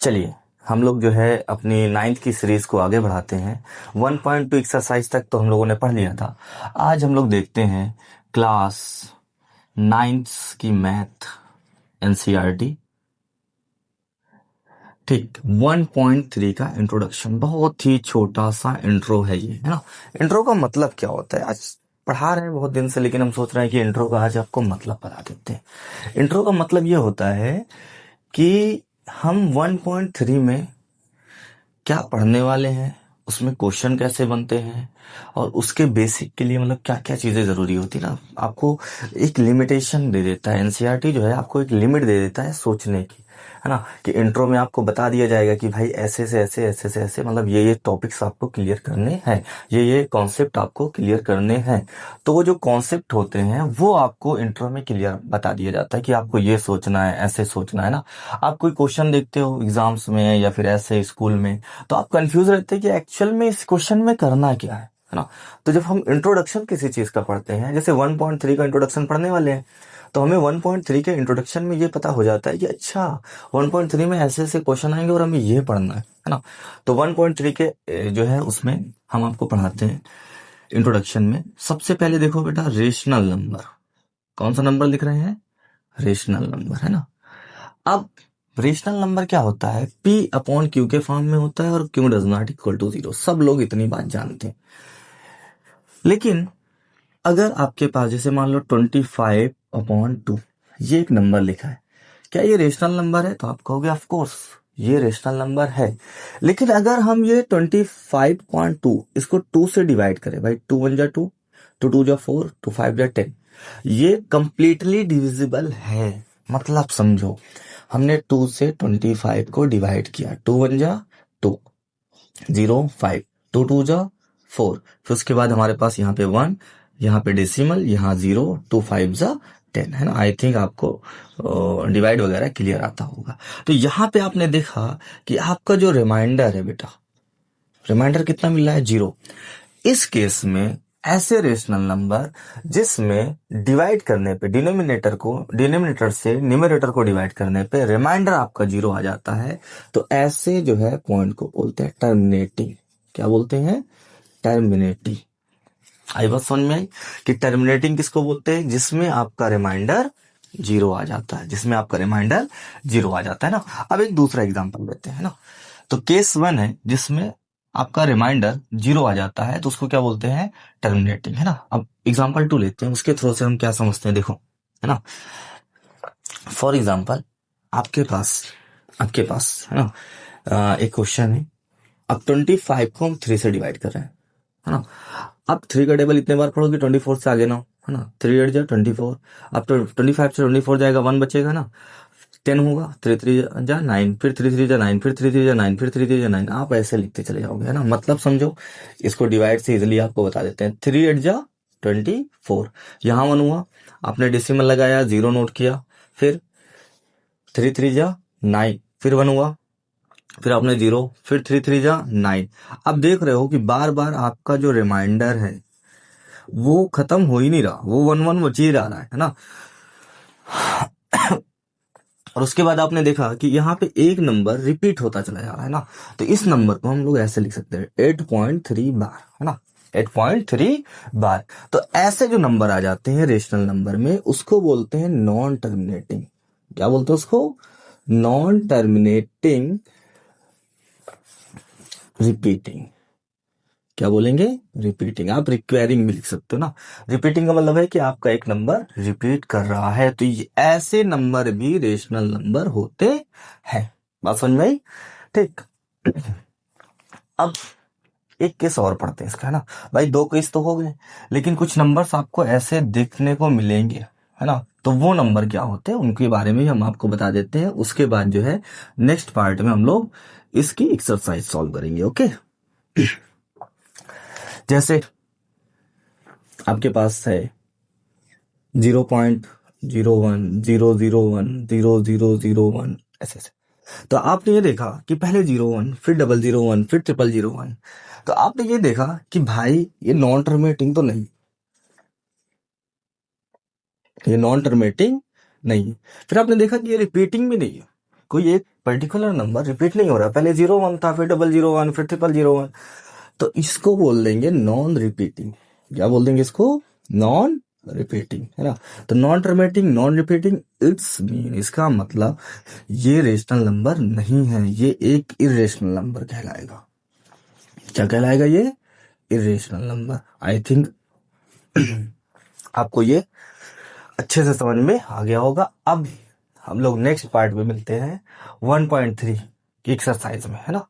चलिए हम लोग जो है अपनी नाइन्थ की सीरीज को आगे बढ़ाते हैं। 1.2 एक्सरसाइज तक तो हम लोगों ने पढ़ लिया था। आज हम लोग देखते हैं क्लास नाइन्थ की मैथ एनसीईआरटी। ठीक, 1.3 का इंट्रोडक्शन, बहुत ही छोटा सा इंट्रो है ये, है ना। इंट्रो का मतलब क्या होता है, आज पढ़ा रहे हैं बहुत दिन से, लेकिन हम सोच रहे हैं कि इंट्रो का आज आपको मतलब बता देते हैं। इंट्रो का मतलब ये होता है कि हम 1.3 में क्या पढ़ने वाले हैं, उसमें क्वेश्चन कैसे बनते हैं, और उसके बेसिक के लिए मतलब क्या क्या चीजें जरूरी होती है ना। आपको एक लिमिटेशन दे देता है एनसीईआरटी, जो है आपको एक लिमिट दे देता है सोचने की, है ना। कि इंट्रो में आपको बता दिया जाएगा कि भाई ऐसे से ऐसे, ऐसे से ऐसे, मतलब ये टॉपिक्स आपको क्लियर करने हैं, ये कॉन्सेप्ट आपको क्लियर करने हैं। तो वो जो कॉन्सेप्ट होते हैं वो आपको इंट्रो में क्लियर बता दिया जाता है कि आपको ये सोचना है, ऐसे सोचना है ना। आप कोई क्वेश्चन देखते हो एग्जाम्स में या फिर ऐसे स्कूल में, तो आप कंफ्यूज रहते हैं कि एक्चुअल में इस क्वेश्चन में करना क्या है ना। तो जब हम इंट्रोडक्शन किसी चीज का पढ़ते हैं, जैसे 1.3 का इंट्रोडक्शन पढ़ने वाले हैं, तो हमें 1.3 के इंट्रोडक्शन में ये पता हो जाता है कि अच्छा 1.3 में ऐसे ऐसे क्वेश्चन आएंगे और हमें ये पढ़ना है ना। तो 1.3 के जो है उसमें हम आपको पढ़ाते हैं इंट्रोडक्शन में। सबसे पहले देखो बेटा, रेशनल नंबर। कौन सा नंबर लिख रहे हैं? रेशनल नंबर, है ना। अब रेशनल नंबर क्या होता है? P अपॉन Q के फॉर्म में होता है और Q does not equal to 0। सब लोग इतनी बात जानते हैं। लेकिन अगर आपके पास जैसे मान लो 25/2 ये एक नंबर लिखा है, क्या ये रेशनल नंबर है? तो आप कहोगे ऑफ कोर्स ये रेशनल नंबर है। लेकिन अगर हम ये 25.2 इसको 2 से डिवाइड करें, भाई 2 1 जा 2, 2 2 जा 4, 2 5 जा 10, ये कंप्लीटली डिविजिबल है। मतलब समझो, हमने 2 से 25 को डिवाइड किया, 2 1 जा 2, 0 5, 2 2 जा 4, फिर उसके बाद हमारे पास यहाँ पे 1, यहाँ पे डेसिमल, यहाँ 0, 2 5 जा 10, है ना। आई थिंक आपको डिवाइड वगैरह क्लियर आता होगा। तो यहाँ पे आपने देखा कि आपका जो रिमाइंडर है बेटा, रिमाइंडर कितना मिल रहा है? 0। इस केस में ऐसे रेशनल नंबर जिसमें डिवाइड करने पे डिनोमिनेटर से न्यूमरेटर को डिवाइड करने पे रिमाइंडर आपका 0 आ जाता है, तो ऐसे जो है पॉइंट को बोलते हैं टर्मिनेटिंग। क्या बोलते हैं? टर्मिनेटिंग। आई बात समझ में आई कि टर्मिनेटिंग किसको बोलते हैं? जिसमें आपका रिमाइंडर 0 आ जाता है, जिसमें आपका रिमाइंडर 0 आ जाता है ना। अब एक दूसरा एग्जांपल लेते हैं ना। तो केस 1 है जिसमें आपका रिमाइंडर 0 आ जाता है, तो उसको क्या बोलते हैं? टर्मिनेटिंग, है ना। अब एग्जांपल 2 लेते हैं, उसके थ्रू से हम क्या समझते हैं देखो, है ना। फॉर एग्जांपल आपके पास है ना, एक क्वेश्चन है। अब 25 को हम 3 से डिवाइड कर रहे हैं, है ना। अब 3 का टेबल इतने बार पढ़ोगे 24 से आगे ना, है ना। 3 8 जा 24, अब तो 25 से 24 जाएगा, 1 बचेगा ना, 10 होगा, 3 3 जा 9, फिर 3 3 जा 9, फिर 3 3 जा 9, फिर 3 3 जा 9। आप ऐसे लिखते चले जाओगे, है ना। मतलब समझो, इसको डिवाइड से इजिली आपको बता देते हैं। 3 8 जा 24, यहाँ 1 हुआ, आपने डेसिमल लगाया, 0 नोट किया, फिर 3 3 जा 9, फिर 1 हुआ, फिर आपने 0, फिर 3 3 जा 9। अब देख रहे हो कि बार बार आपका जो रिमाइंडर है वो खत्म हो ही नहीं रहा, वो 1 1 बच ही रहा है ना। और उसके बाद आपने देखा कि यहाँ पे एक नंबर रिपीट होता चला जा रहा है ना। तो इस नंबर को हम लोग ऐसे लिख सकते हैं 8.3 बार, है ना। 8.3 बार। तो ऐसे जो नंबर आ जाते हैं रेशनल नंबर में, उसको बोलते हैं नॉन टर्मिनेटिंग। क्या बोलते हैं उसको? Non terminating repeating. क्या बोलेंगे? रिपीटिंग। आप रिक्वायरिंग भी लिख सकते हो ना। रिपीटिंग का मतलब है कि आपका एक नंबर रिपीट कर रहा है, तो ये ऐसे नंबर भी रेशनल नंबर होते हैं। बात समझ में आई? ठीक। अब एक केस और पढ़ते हैं इसका, है ना। भाई 2 केस तो हो गए, लेकिन कुछ नंबर्स आपको ऐसे देखने को मिलेंगे, है ना। तो वो नंबर क्या होते हैं उनके बारे में हम आपको बता देते हैं। उसके बाद जो है नेक्स्ट पार्ट में हम लोग इसकी एक्सरसाइज सॉल्व करेंगे। ओके। जैसे आपके पास है 0.0100100001, ऐसे ऐसे। तो आपने ये देखा कि पहले 01, फिर 001, फिर 0001। तो आपने ये देखा कि भाई ये नॉन टर्मिनेटिंग तो नहीं, ये नॉन टर्मिनेटिंग नहीं है। फिर आपने देखा कि ये रिपीटिंग भी नहीं है, कोई एक पर्टिकुलर नंबर रिपीट नहीं हो रहा, पहले 01 था, फिर 001, फिर 0001, तो इसको बोल देंगे नॉन रिपीटिंग। क्या बोल देंगे इसको? नॉन रिपीटिंग, है ना। तो non repeating, non repeating, it's mean, इसका मतलब ये रेशनल नंबर नहीं है, ये एक इरेशनल नंबर कहलाएगा। क्या कहलाएगा? ये इरेशनल नंबर। आई थिंक आपको ये अच्छे से समझ में आ गया होगा। अब हम लोग नेक्स्ट पार्ट में मिलते हैं 1.3 की एक्सरसाइज में, है ना।